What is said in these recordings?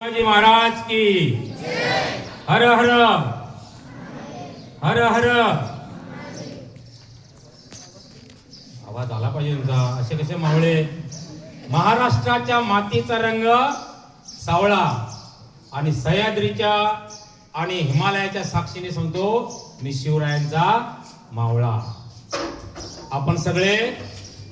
शिवाजी महाराज की हर हर हर हर. आवाज आला पाहिजे तुमचा. असे कसे मावळे. महाराष्ट्राच्या मातीचा रंग सावळा आणि सह्याद्रीच्या आणि हिमालयाच्या साक्षीने सांगतो मी शिवरायांचा मावळा. आपण सगळे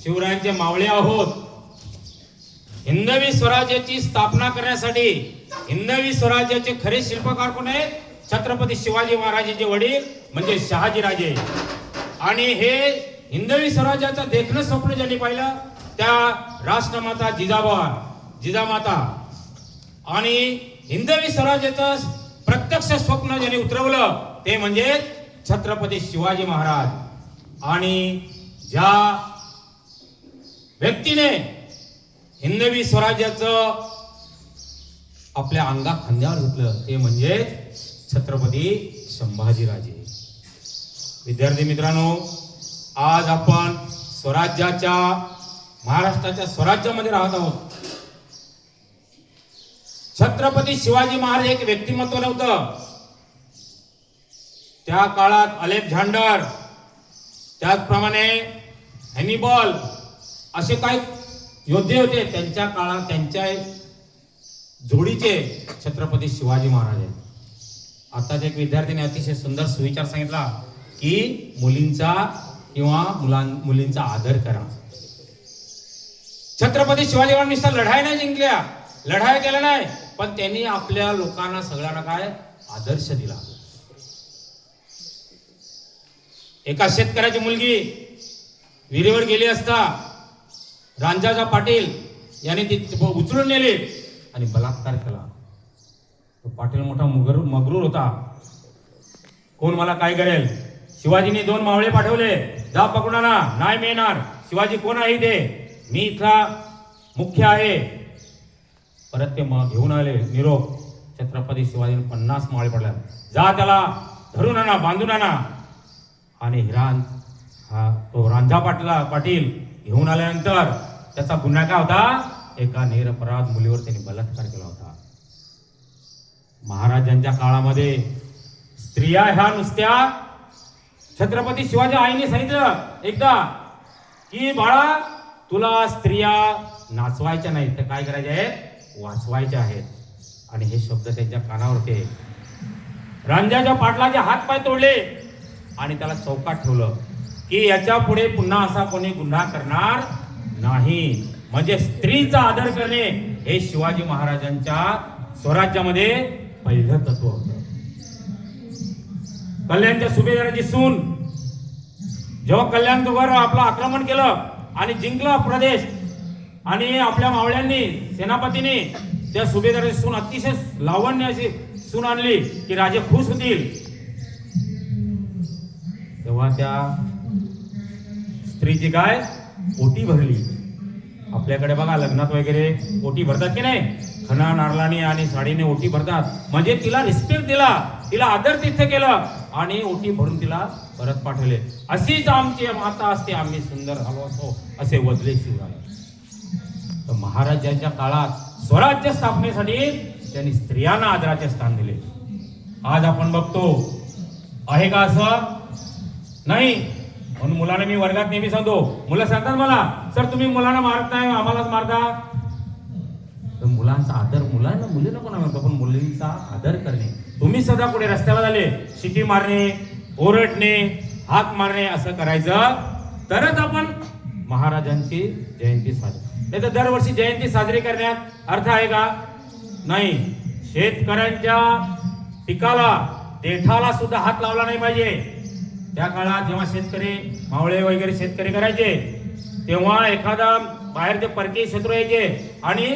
शिवरायांचे मावळे आहोत. हिंदवी स्वराज्याची स्थापना करण्यासाठी हिंदवी स्वराज्याचे खरे शिल्पकार कोण आहेत? छत्रपती शिवाजी महाराजांचे वडील म्हणजे शहाजीराजे. आणि हे हिंदवी स्वराज्याचं देखणं स्वप्न ज्यांनी पाहिलं त्या राष्ट्रमाता जिजामाता आणि हिंदवी स्वराज्याचं प्रत्यक्ष स्वप्न ज्यांनी उतरवलं ते म्हणजे छत्रपती शिवाजी महाराज. आणि ज्या व्यक्तीने हिंदवी स्वराज्याचं आपल्या अंगा खांद्यावर घेतलं ते म्हणजे छत्रपती संभाजीराजे. विद्यार्थी मित्रांनो, आज आपण स्वराज्याच्या महाराष्ट्राच्या स्वराज्यामध्ये राहत आहोत. छत्रपती शिवाजी महाराज एक व्यक्तिमत्व नव्हतं. त्या काळात अलेक्झांडर, त्याचप्रमाणे हॅनिबल असे काही योद्धे होते. त्यांच्या काळात त्यांच्या जोडीचे छत्रपती शिवाजी महाराज आहेत. आताच एक विद्यार्थीने अतिशय सुंदर सुविचार सांगितला की मुलींचा किंवा मुलींचा आदर करा. छत्रपती शिवाजी महाराज लढाई नाही जिंकल्या, लढाई केल्या नाही, पण त्यांनी आपल्या लोकांना सगळ्यांना काय आदर्श दिला. एका शेतकऱ्याची मुलगी विहिरीवर गेली असता रांजाचा पाटील याने ती उचलून नेली आणि बलात्कार केला. तो पाटील मोठा मगरूर होता. कोण मला काय करेल? शिवाजीने 2 मावळे पाठवले, जा पकडून आणा. नाही मिळणार. शिवाजी कोण आहे ते? मी इथला मुख्य आहे. परत ते घेऊन आले निरोप. छत्रपती शिवाजीने 50 मावळे पडल्या. जा त्याला धरून आणा, बांधून आणा. आणि तो रांझा पाटील घेऊन आल्यानंतर त्याचा गुन्हा काय होता? एका निरपराध मुलीवर त्यांनी बलात्कार केला होता. महाराजांच्या काळामध्ये स्त्रिया ह्या नुसत्या छत्रपती शिवाजी आईने सांगितलं एकदा की बाळा तुला स्त्रिया नाचवायच्या नाहीत तर काय करायचे आहेत? वाचवायच्या आहेत. आणि हे शब्द त्यांच्या कानावर होते. रांझ्याच्या पाटलाचे हात पाय तोडले आणि त्याला चौकात ठेवलं की याच्या पुढे पुन्हा असा कोणी गुन्हा करणार नाही. म्हणजे स्त्रीचा आदर करणे हे शिवाजी महाराजांच्या स्वराज्यामध्ये पहिलं तत्व होतं. कल्याणच्या सुभेदाराची सून जेव्हा कल्याणवर आपलं आक्रमण केलं आणि जिंकलं प्रदेश आणि आपल्या मावळ्यांनी सेनापतींनी त्या सुभेदाराची सून अतिशय लावण्य अशी सून आणली की राजे खुश होतील. तेव्हा त्या स्त्रीची काय ओटी भरली. आपल्याकडे बघा लग्नात वगैरे ओटी भरतात की नाही? खणा नारळाने आणि साडीने ओटी भरतात. म्हणजे तिला रिस्पेक्ट दिला, तिला आदर तिथे केलं आणि ओटी भरून तिला परत पाठवले. अशीच आमची माता असते, आम्ही सुंदर झालो असो असे वदले शिवराय. तर महाराजांच्या काळात स्वराज्य स्थापनेसाठी त्यांनी स्त्रियांना आदराचे स्थान दिले. आज आपण बघतो आहे का असं? नाही. म्हणून मुलांना मी वर्गात नेहमी सांगतो, मुलं सांगतात मला सर तुम्ही मुलांना मारत नाही आम्हालाच मारता. तर मुलांचा आदर मुलींना कोणा म्हणतो, पण मुलींचा आदर करणे. तुम्ही सदा पुढे रस्त्याला झाले शिटी मारणे, ओरडणे, हाक मारणे असं करायचं तरच आपण महाराजांची जयंती साजरी. नाही तर दरवर्षी जयंती साजरी करण्यात अर्थ आहे का? नाही. शेतकऱ्यांच्या पिकाला देठाला सुद्धा हात लावला नाही पाहिजे. त्या काळात जेव्हा शेतकरी मावळे वगैरे शेतकरी करायचे तेव्हा एखादा बाहेरचे परकीय शत्रू यायचे आणि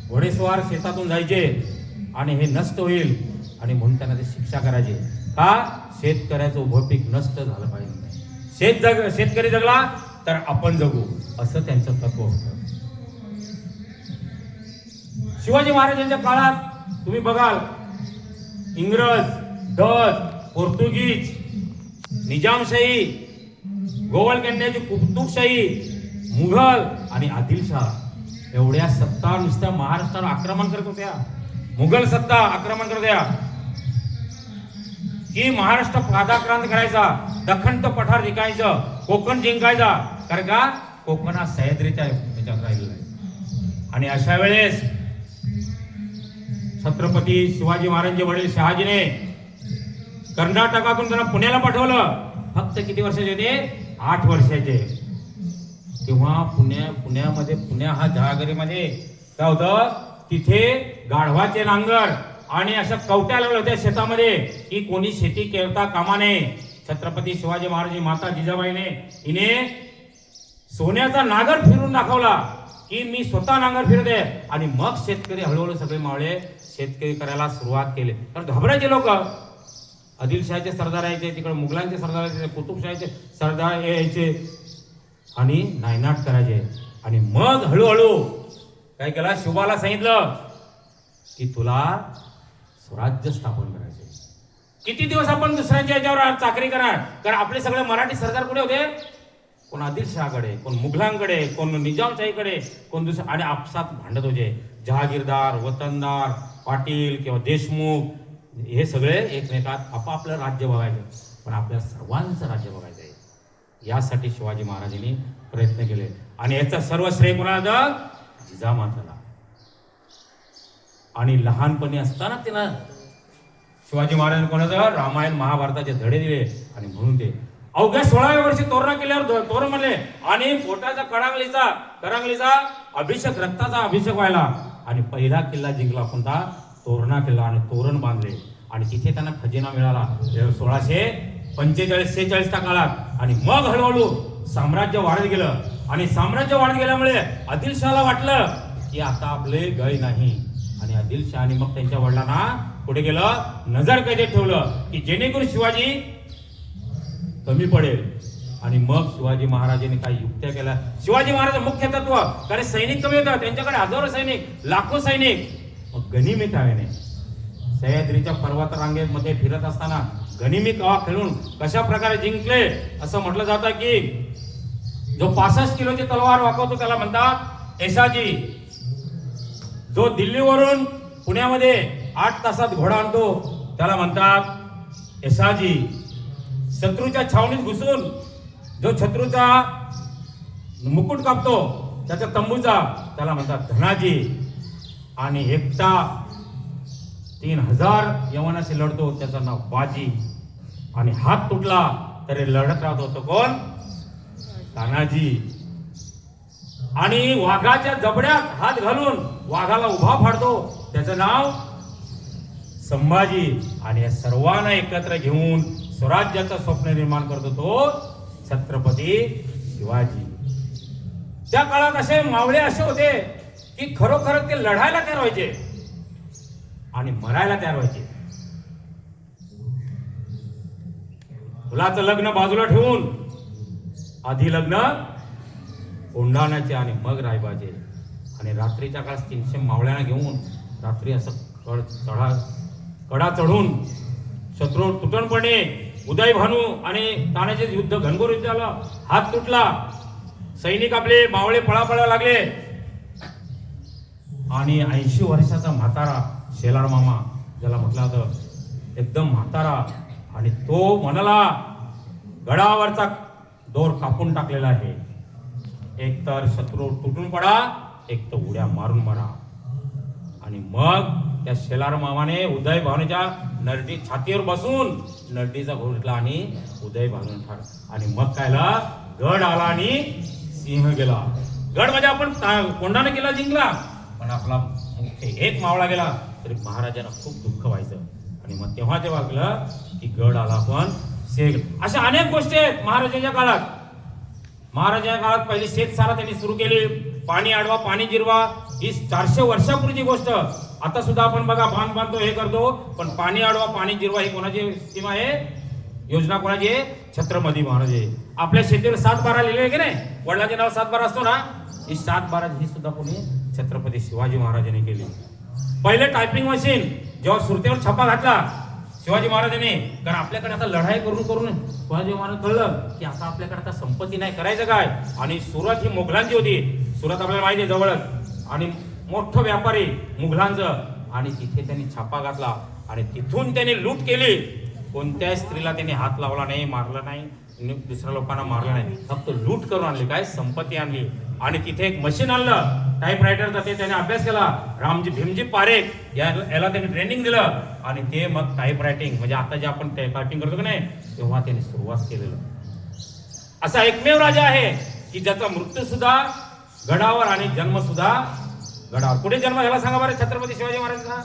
घोडेस्वार शेतातून जायचे आणि हे नष्ट होईल आणि म्हणून त्यांना ते शिक्षा करायचे. का? शेतकऱ्याचं उभं पीक नष्ट झालं पाहिजे. शेतकरी जगला तर आपण जगू असं त्यांचं तत्व होतं. शिवाजी महाराजांच्या काळात तुम्ही बघाल इंग्रज, डच, पोर्तुगीज, निजामशाही, गोवळकोंड्याची कुतुबशाही, मुघल आणि आदिलशाह एवढ्या सत्ता नुसत्या महाराष्ट्रावर आक्रमण करत होत्या, मुघल सत्ता आक्रमण करत होत्या की महाराष्ट्र पादाक्रांत करायचा, दख्खनचं पठार जिंकायचं, कोकण जिंकायचा, कारण का कोकण हा सह्याद्रीच्या याच्यात राहिलेला आहे. आणि अशा वेळेस छत्रपती शिवाजी महाराजांचे वडील शहाजीने कर्नाटकातून त्यांना पुण्याला पाठवलं. फक्त किती वर्षाचे होते? 8 वर्षाचे. तेव्हा पुण्यामध्ये पुण्या हा जहागिरीमध्ये काय होतं, तिथे गाढवाचे नांगर आणि अशा कवट्या लागल्या होत्या शेतामध्ये की कोणी शेती करता कामा नये. छत्रपती शिवाजी महाराज माता जिजाबाईने हिने सोन्याचा नांगर फिरून दाखवला की मी स्वतः नांगर फिरते. आणि मग शेतकरी हळूहळू सगळे मावळे शेतकरी करायला सुरुवात केली. कारण घाबरायचे लोक, आदिलशाहीचे सरदार यायचे, तिकडे मुघलांचे सरदार यायचे, कुतुबशाहीचे सरदार यायचे आणि नायनाट करायचे. आणि मग हळूहळू काय केलं, शिवबाला सांगितलं की तुला स्वराज्य स्थापन करायचे. किती दिवस आपण दुसऱ्यांच्या याच्यावर चाकरी करणार? कारण आपले सगळे मराठी सरदार कुठे होते? कोण आदिलशहाकडे, कोण मुघलांकडे, कोण निजामशाहीकडे, कोण दुसरं, आणि आपसात भांडत होते. जहागीरदार, वतनदार, पाटील किंवा देशमुख हे सगळे एकमेकात आपापलं राज्य बघायचं, पण आपल्या सर्वांचं राज्य बघायचं आहे. यासाठी शिवाजी महाराजांनी प्रयत्न केले. आणि याचा सर्व श्रेय कोणाला? जिजामाताला. आणि लहानपणी असताना तिनं शिवाजी महाराजांनी कोणाचं रामायण महाभारताचे धडे दिले. आणि म्हणून ते अवघ्या 16व्या वर्षी तोरणा केल्यावर तोरण म्हणले आणि पोटाचा करंगलीचा अभिषेक, रक्ताचा अभिषेक व्हायला. आणि पहिला किल्ला जिंकला कोणता? तोरणा किल्ला. आणि तोरण बांधले आणि तिथे त्यांना खजिना मिळाला 1645-46च्या काळात. आणि मग हळूहळू साम्राज्य वाढत गेलं. आणि साम्राज्य वाढत गेल्यामुळे आदिलशहाला वाटलं की आता आपले गय नाही. आणि आदिलशहाने मग त्यांच्या वडिलांना पुढे गेलं, नजर कैदेत ठेवलं की जेणेकरून शिवाजी कमी पडेल. आणि मग शिवाजी महाराजांनी काही युक्त्या केल्या. शिवाजी महाराज मुख्य तत्व, कारण सैनिक कमी होता, त्यांच्याकडे हजारो सैनिक, लाखो सैनिक. मग गनिमी काव्याने सह्याद्रीच्या पर्वत रांगेमध्ये फिरत असताना गनिमी कावा खेळून कशा प्रकारे जिंकले असं म्हटलं जातं की जो 65 किलोची तलवार वाकवतो त्याला म्हणतात एसाजी. जो दिल्लीवरून पुण्यामध्ये 8 तासात घोडा आणतो त्याला म्हणतात एसाजी. शत्रूच्या छावणीत घुसून जो शत्रूचा मुकुट कापतो त्याच्या तंबूचा त्याला म्हणतात धनाजी. आणि एकटा 3000 यवनाशी लढतो त्याचं नाव बाजी. आणि हात तुटला तरी लढत राहतो तो कोण? तानाजी. आणि वाघाच्या जबड्यात हात घालून वाघाला उभा फाडतो त्याचं नाव संभाजी. आणि या सर्वांना एकत्र घेऊन स्वराज्याचं स्वप्न निर्माण करतो तो छत्रपती शिवाजी. त्या काळात असे मावळे असे होते की खरोखर ते लढायला तयार व्हायचे आणि मरायला तयार व्हायचे. मुलाचं लग्न बाजूला ठेवून आधी लग्न कोंढाण्याचे आणि मग रायबाचे. आणि रात्रीच्या काळात 300 मावळ्यांना घेऊन रात्री असं कडा चढून शत्रू तुटणपणे उदय भानू आणि तानाचे युद्ध घनघोर युद्ध झालं. हात तुटला, सैनिक आपले मावळे पळापळा लागले. आणि 80 वर्षाचा म्हातारा शेलार मामा ज्याला म्हटलं होतं एकदम म्हातारा, आणि तो म्हणाला गडावरचा दोर कापून टाकलेला आहे, एक तर शत्रू तुटून पडा, एक तर उड्या मारून मरा. आणि मग त्या शेलार मामाने उदय भानूच्या नरडी छातीवर बसून नरडीचा घोटला आणि उदय भानू ठार. आणि मग कायला गड आला आणि सिंह गेला. गड म्हणजे आपण कोंढाणा किल्ला जिंकला, पण आपला एक मावळा गेला तरी महाराजांना खूप दुःख व्हायचं. आणि मग तेव्हा ते वागलं की गड आला पण शेख. अशा अनेक गोष्टी आहेत महाराजांच्या काळात. महाराजांच्या काळात पहिली शेतसारा त्यांनी सुरू केली. पाणी अडवा, पाणी जिरवा, ही 400 वर्षापूर्वीची गोष्ट. आता सुद्धा आपण बघा बांध बांधतो, हे करतो, पण पाणी अडवा, पाणी जिरवा ही कोणाची सीमा आहे? योजना कोणाची आहे? छत्रपती महाराज आहे. आपल्या शेतीवर 7/12 लिहिले आहे की नाही? वडिलांचे नाव 7/12 असतो ना, ही 7/12 ही सुद्धा कोणी? छत्रपती शिवाजी महाराजांनी केली. पहिले टायपिंग मशीन जेव्हा सुरतेवर छापा घातला शिवाजी महाराजांनी, कारण आपल्याकडे आता लढाई करून शिवाजी महाराज कळलं की आता आपल्याकडे आता संपत्ती नाही, करायचं काय? आणि सुरत ही मोगलांची होती. सुरत आपल्याला माहिती आहे जवळच. आणि मोठं व्यापारी मुघलांचं, आणि तिथे त्यांनी छापा घातला आणि तिथून त्यांनी लूट केली. कोणत्याही स्त्रीला त्यांनी हात लावला नाही, मारला नाही, दुसऱ्या लोकांना मारलं नाही, फक्त लूट करून आणली, काय संपत्ती आणली. आणि तिथे एक मशीन आणलं टाईपरायटरचं, ते त्याने अभ्यास केला. रामजी भीमजी पारेख याला त्यांनी ट्रेनिंग दिलं आणि ते मग टाईप रायटिंग म्हणजे आता जे आपण टायपिंग करतो की नाही तेव्हा त्यांनी सुरुवात केलेलं. असा एकमेव राजा आहे की ज्याचा मृत्यू सुद्धा गडावर आणि जन्म सुद्धा गडावर. कुठे जन्म झाला सांगा बरं? छत्रपती शिवाजी महाराजांचा,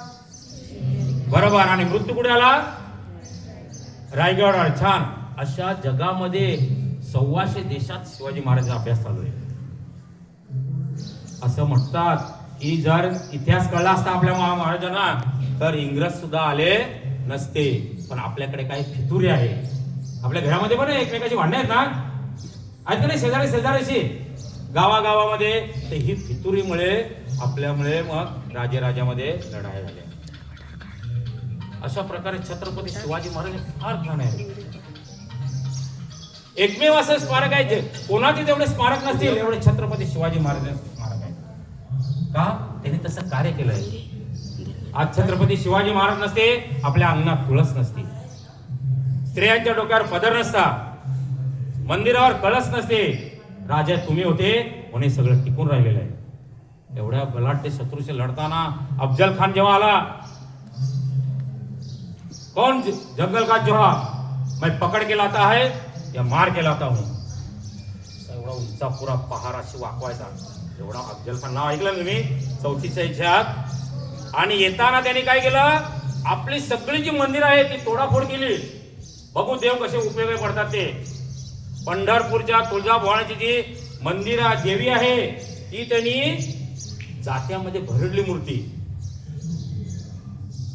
बरोबर. आणि मृत्यू कुठे आला? रायगडावर. छान. अशा जगामध्ये 125 देशात शिवाजी महाराजांचा अभ्यास चालू आहे. असं म्हणतात की जर इतिहास कळला असता आपल्या महाराजांना तर इंग्रज सुद्धा आले नसते. पण आपल्याकडे काही फितुरी आहे. आपल्या घरामध्ये पण एकमेकाची भांडणं आहेत ना, आहेत का नाही? शेजारी शेजारीशी गावागावामध्ये. तर ही फितुरीमुळे आपल्यामुळे मग राजामध्ये लढाई झाल्या. अशा प्रकारे छत्रपती शिवाजी महाराज फार छान आहे. एकमेव असं स्मारक आहे, कोणाचे तेवढे स्मारक नसतील एवढे छत्रपती शिवाजी महाराज स्मारक आहे. का? त्यांनी तसं कार्य केलंय. आज छत्रपती शिवाजी महाराज नसते, आपल्या अंगणात तुळस नसती, स्त्रियांच्या डोक्यावर पदर नसता, मंदिरावर कळस नसते. राजा तुम्ही होते म्हणून सगळं टिकून राहिलेलं आहे. एवढ्या बलाढ्य शत्रूशी लढताना अफजल खान जेव्हा आला, कौन जंगल का जोहा मैं पकड के लाता है या मार के लाता हूं. एवढा उंचा पुरा पहार अशी वाकवायचा. एवढा अफजल खान नाव ऐकलं तुम्ही 34च्या ह्याच्यात. आणि येताना त्यांनी काय केलं? आपली सगळी जी मंदिर आहे ती तोडाफोड केली. बघू देव कसे उपयोगी पडतात ते. पंढरपूरच्या तुळजाभवानीची जी मंदिर देवी आहे ती त्यांनी जात्यामध्ये भरडली मूर्ती.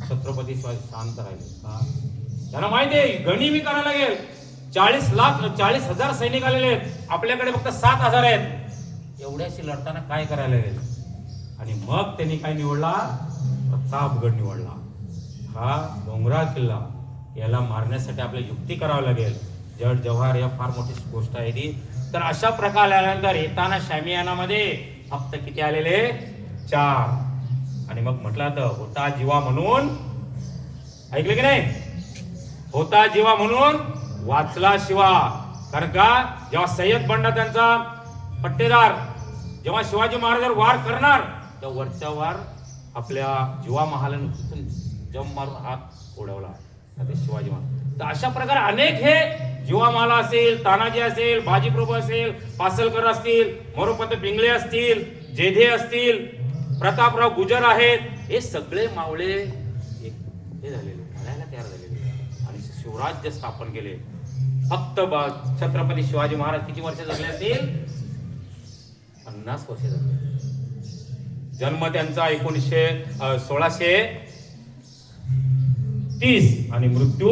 छत्रपती शिवाजी शांत राहिले. त्यांना माहिती आहे गणी मी करायला लागेल. 40,000 सैनिक आलेले आहेत, आपल्याकडे फक्त 7,000 आहेत. एवढ्याशी लढताना काय करायला लागेल? आणि मग त्यांनी काय निवडला? प्रतापगड निवडला. हा डोंगराळ किल्ला, याला मारण्यासाठी आपल्याला युक्ती करावी लागेल. जड जव्हार या फार मोठी गोष्ट आहे ती. तर अशा प्रकारे आल्यानंतर येताना शामियानामध्ये फक्त किती आलेले? 4. आणि मग म्हटलं तर होता जीवा म्हणून, ऐकलं की नाही? होता जीवा म्हणून वाचला शिवा. कारण का जेव्हा सय्यद बंडा त्यांचा पट्टेदार जेव्हा शिवाजी महाराजांवर वार करणार तर वरच्या वार आपल्या जीवा महालाने जम मारून हात ओढवला ते शिवाजी महाराज. तर अशा प्रकारे अनेक हे जीवामाला असेल, तानाजी असेल, बाजीप्रभू असेल, पासलकर असतील, मोरोपंत पिंगळे असतील, जेधे असतील, प्रतापराव गुजर आहेत, हे सगळे मावळे हे झालेले, लढायला तयार झालेले आणि शिवराज्य स्थापन केले. फक्त छत्रपती शिवाजी महाराज किती वर्ष जगले असतील? 50 वर्ष जगले. जन्म त्यांचा 1630 आणि मृत्यू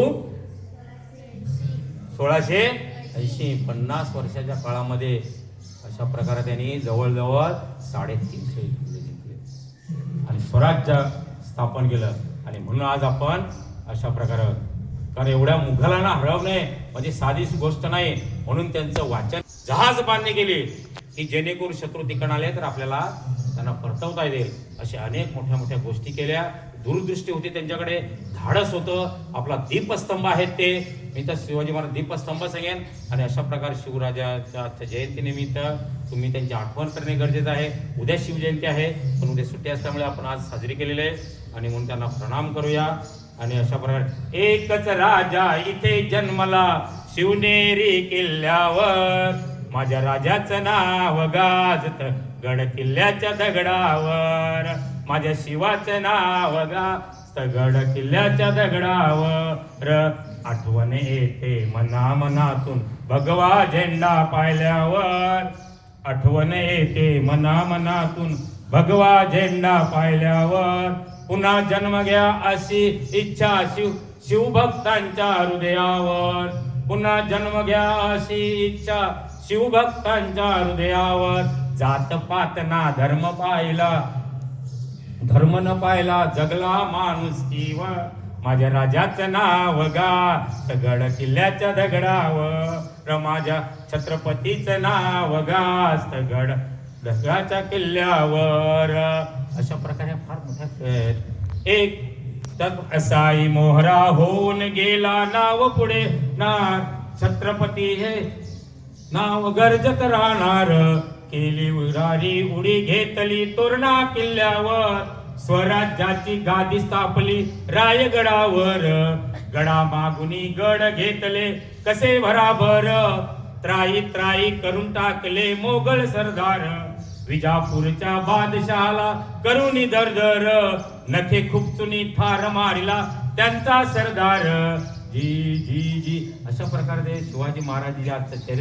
1680. 50 वर्षाच्या काळामध्ये अशा प्रकारे त्यांनी जवळजवळ 350 युद्ध जिंकले आणि स्वराज्य स्थापन केलं. आणि म्हणून आज आपण अशा प्रकारे, कारण एवढ्या मुघलांना हरवणे म्हणजे साधीच गोष्ट नाही. म्हणून त्यांचं वाचन जहाज बांधणी केली की जेणेकरून शत्रू तिकडे आले तर आपल्याला त्यांना परतवता येईल. अशा अनेक मोठ्या मोठ्या गोष्टी केल्या. दूरदृष्टी होती त्यांच्याकडे, धाडस होतं. आपला दीपस्तंभ आहेत ते, मी तर शिवाजी महाराज दीपस्तंभ सांगेन. आणि अशा प्रकारे शिवराजाच्या जयंतीनिमित्त तुम्ही त्यांची आठवण करणे गरजेचं आहे. उद्या शिवजयंती आहे पण उद्या सुट्टी असल्यामुळे आपण आज साजरी केलेली आहे आणि म्हणून त्यांना प्रणाम करूया. आणि अशा प्रकारे एकच राजा इथे जन्मला शिवनेरी किल्ल्यावर, माझ्या राजाचं नाव गाजत गड किल्ल्याच्या दगडावर, माझ्या शिवाचं नाव गाजत गड किल्ल्याच्या दगडावर, आठवण येते मना मनातून भगवा झेंडा पाहिल्यावर, आठवण येते मना मनातून भगवा झेंडा पाहिल्यावर, पुन्हा जन्म घ्या अशी इच्छा शिवभक्तांच्या हृदयावर, पुन्हा जन्म घ्या अशी इच्छा शिवभक्तांच्या हृदयावर, जात पात ना धर्म पाहिला, धर्म न पाहिला जगला माणुसकीवर, माझ्या राजाचं नाव गाजत गड किल्ल्याच्या दगडावर, माझ्या छत्रपतीचं नाव गाजत दगडाच्या किल्ल्यावर. अशा प्रकारे फार मोठ्या आहेत. एक तब असाई मोहरा होऊन गेला नाव पुढे ना छत्रपती हे नाव गर्जत राहणार. केली उरारी उडी घेतली तोरणा किल्ल्यावर. स्वराज्याची गादी स्थापली रायगडावर. गडा मागुनी गड घेतले कसे भराभर. त्राई त्राई करून टाकले मोगल सरदार. विजापूरच्या बादशहाला करुनी दरदर. नखे खुपचुनी ठार मारिला त्यांचा सरदार. जी जी जी अशा प्रकारे शिवाजी महाराज आजचं चरित्र